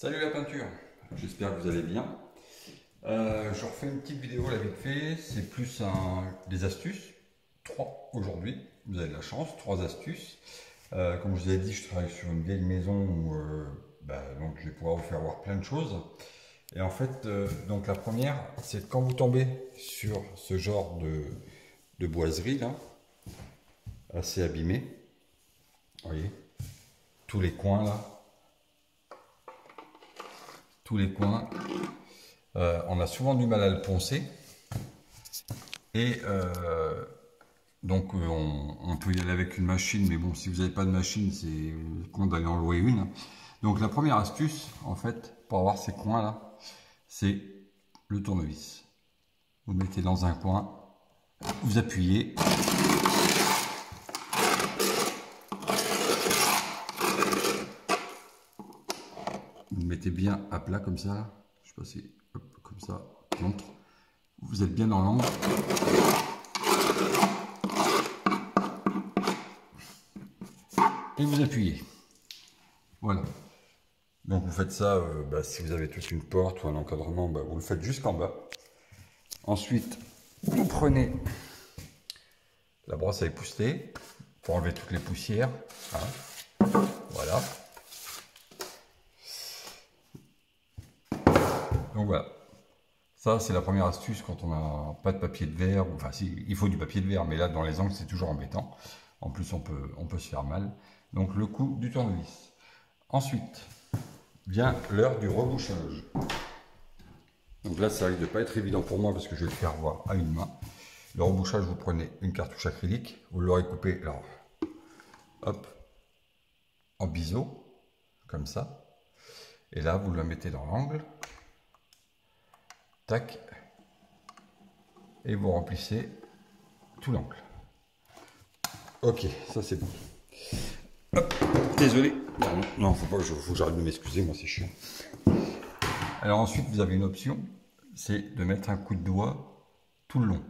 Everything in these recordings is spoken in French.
Salut la peinture, j'espère que vous allez bien. Je refais une petite vidéo là vite fait, c'est plus des astuces, 3 aujourd'hui, vous avez de la chance, 3 astuces. Comme je vous ai dit, je travaille sur une vieille maison où donc je vais pouvoir vous faire voir plein de choses. Et en fait, donc la première, c'est quand vous tombez sur ce genre de boiserie là, assez abîmé, vous voyez, tous les coins là, on a souvent du mal à le poncer et donc on peut y aller avec une machine, mais bon, si vous n'avez pas de machine, c'est con d'aller en louer une. Donc la première astuce en fait pour avoir ces coins là, c'est le tournevis. Vous le mettez dans un coin, vous appuyez, vous le mettez bien à plat comme ça. Je sais pas si, hop, comme ça, je montre. Vous êtes bien dans l'angle. Et vous appuyez. Voilà. Donc vous faites ça, si vous avez toute une porte ou un encadrement, vous le faites jusqu'en bas. Ensuite, vous prenez la brosse à épousseter pour enlever toutes les poussières. Hein. Voilà. Donc voilà. Ça, c'est la première astuce quand on n'a pas de papier de verre. Enfin, si, il faut du papier de verre, mais là, dans les angles, c'est toujours embêtant. En plus, on peut se faire mal. Donc, le coup du tournevis. Ensuite, vient l'heure du rebouchage. Donc là, ça risque de pas être évident pour moi parce que je vais le faire voir à une main. Le rebouchage, vous prenez une cartouche acrylique, vous l'aurez coupé, alors, hop, en biseau, comme ça. Et là, vous la mettez dans l'angle. Tac. Et vous remplissez tout l'angle. Ok, ça c'est bon. Hop, désolé. Non, faut que j'arrête de m'excuser, moi c'est chiant. Alors ensuite, vous avez une option, c'est de mettre un coup de doigt tout le long.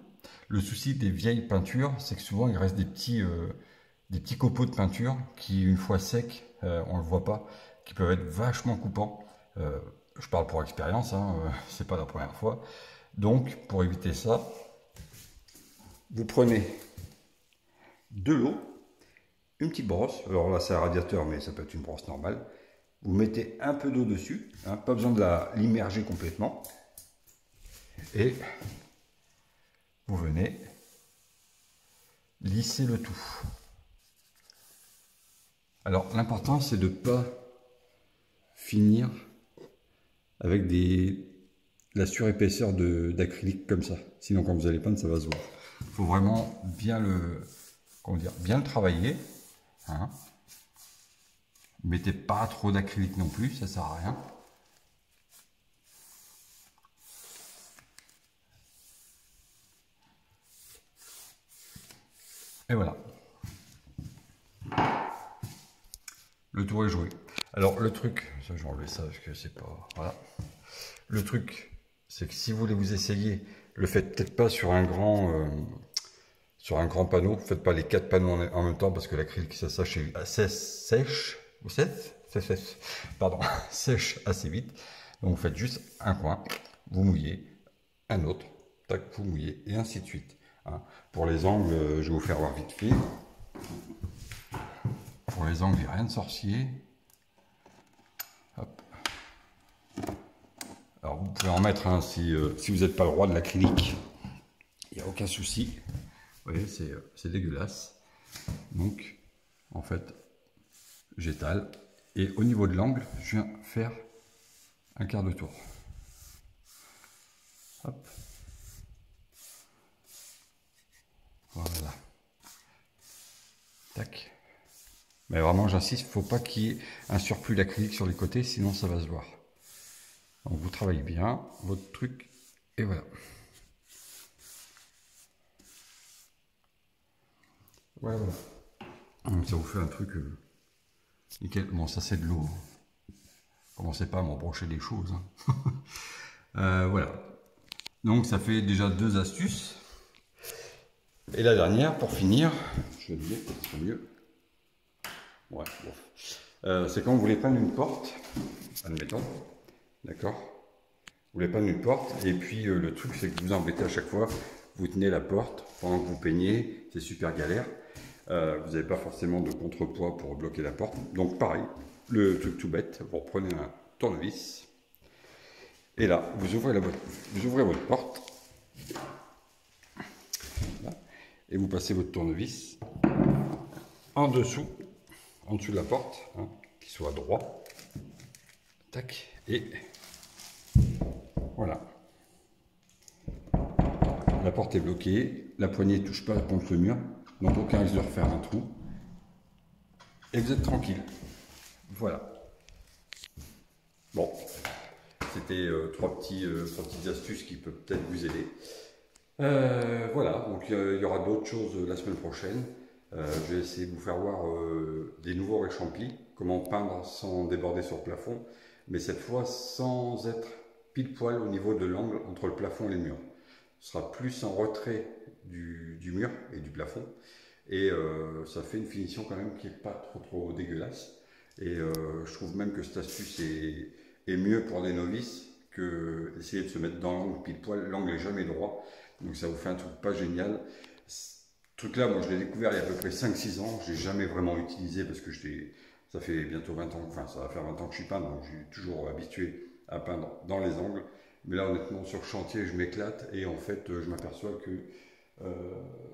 Le souci des vieilles peintures, c'est que souvent il reste des petits copeaux de peinture qui, une fois secs, on ne le voit pas, qui peuvent être vachement coupants. Je parle pour expérience, hein, c'est pas la première fois. Donc, pour éviter ça, vous prenez de l'eau, une petite brosse, alors là c'est un radiateur, mais ça peut être une brosse normale. Vous mettez un peu d'eau dessus, hein, pas besoin de l'immerger complètement. Et vous venez lisser le tout. Alors l'important c'est de ne pas finir avec la surépaisseur d'acrylique comme ça. Sinon quand vous allez peindre, ça va se voir. Il faut vraiment bien bien le travailler. Hein. Mettez pas trop d'acrylique non plus, ça sert à rien. Et voilà. Le tour est joué. Alors le truc, ça je vais enlever ça parce que c'est pas... Voilà. Le truc, c'est que si vous voulez vous essayer, le faites peut-être pas sur un grand panneau. Faites pas les 4 panneaux en même temps parce que l'acrylique ça sèche sèche assez vite. Donc vous faites juste un coin, vous mouillez, un autre, tac, vous mouillez et ainsi de suite. Hein. Pour les angles, je vais vous faire voir vite fait. Pour les angles, il n'y a rien de sorcier. Hop. Alors vous pouvez en mettre un si vous n'êtes pas le roi de l'acrylique, il n'y a aucun souci. Vous voyez, c'est dégueulasse. Donc en fait, j'étale et au niveau de l'angle, je viens faire un quart de tour. Hop. Voilà. Tac. Mais vraiment, j'insiste, il ne faut pas qu'il y ait un surplus d'acrylique sur les côtés, sinon ça va se voir. Donc vous travaillez bien votre truc et voilà. Voilà. Donc ça vous fait un truc nickel. Bon, ça c'est de l'eau. Commencez pas à m'embrocher des choses. Hein. Voilà. Donc ça fait déjà 2 astuces. Et la dernière, pour finir, je vais le dire, c'est mieux. Ouais, bon. C'est quand vous voulez prendre une porte. admettons, d'accord? Vous voulez pas une porte, et puis le truc c'est que vous embêtez à chaque fois, vous tenez la porte pendant que vous peignez, c'est super galère. Vous n'avez pas forcément de contrepoids pour bloquer la porte. Donc pareil, le truc tout bête, vous reprenez un tournevis, et là, vous ouvrez votre porte, là, et vous passez votre tournevis en dessous de la porte, hein, qu'il soit droit. Tac, et voilà. La porte est bloquée, la poignée ne touche pas contre le mur, donc aucun risque de refaire un trou. Et vous êtes tranquille. Voilà. Bon, c'était trois petites astuces qui peuvent peut-être vous aider. Voilà, donc il y aura d'autres choses la semaine prochaine. Je vais essayer de vous faire voir des nouveaux réchampis, comment peindre sans déborder sur le plafond, mais cette fois sans être pile poil au niveau de l'angle entre le plafond et les murs. Ce sera plus en retrait du mur et du plafond, et ça fait une finition quand même qui n'est pas trop dégueulasse. Et je trouve même que cette astuce est mieux pour des novices que essayer de se mettre dans l'angle pile poil. L'angle n'est jamais droit, donc ça vous fait un truc pas génial. Truc là, moi je l'ai découvert il y a à peu près 5-6 ans, je n'ai jamais vraiment utilisé parce que ça fait bientôt 20 ans, enfin ça va faire 20 ans que je suis peintre, donc je suis toujours habitué à peindre dans les angles. Mais là honnêtement sur le chantier je m'éclate, et en fait je m'aperçois que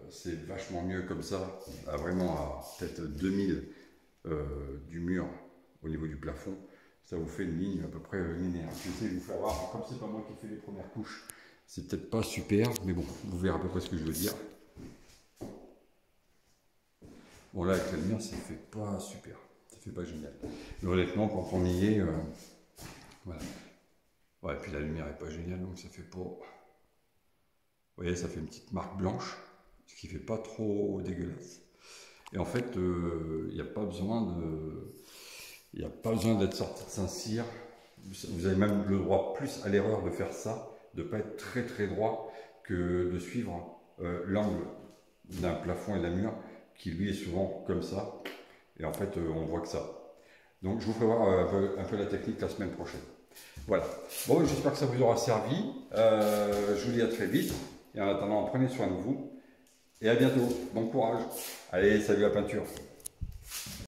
c'est vachement mieux comme ça, à peut-être 2000 du mur au niveau du plafond. Ça vous fait une ligne à peu près linéaire. Je vais essayer de vous faire voir, comme c'est pas moi qui fais les premières couches, c'est peut-être pas super, mais bon, vous verrez à peu près ce que je veux dire. Bon là avec la lumière ça fait pas super, ça fait pas génial. Mais honnêtement quand on y est, voilà. Ouais, et puis la lumière est pas géniale donc ça fait pas... Vous voyez, ça fait une petite marque blanche, ce qui fait pas trop dégueulasse. Et en fait, il n'y a pas besoin d'être sorti de Saint-Cyr. Vous avez même le droit plus à l'erreur de faire ça, de ne pas être très droit, que de suivre l'angle d'un plafond et d'un mur qui lui est souvent comme ça, et en fait on voit que ça. Donc je vous ferai voir un peu la technique la semaine prochaine. Voilà, bon, j'espère que ça vous aura servi, je vous dis à très vite, et en attendant prenez soin de vous, et à bientôt, bon courage, allez salut la peinture.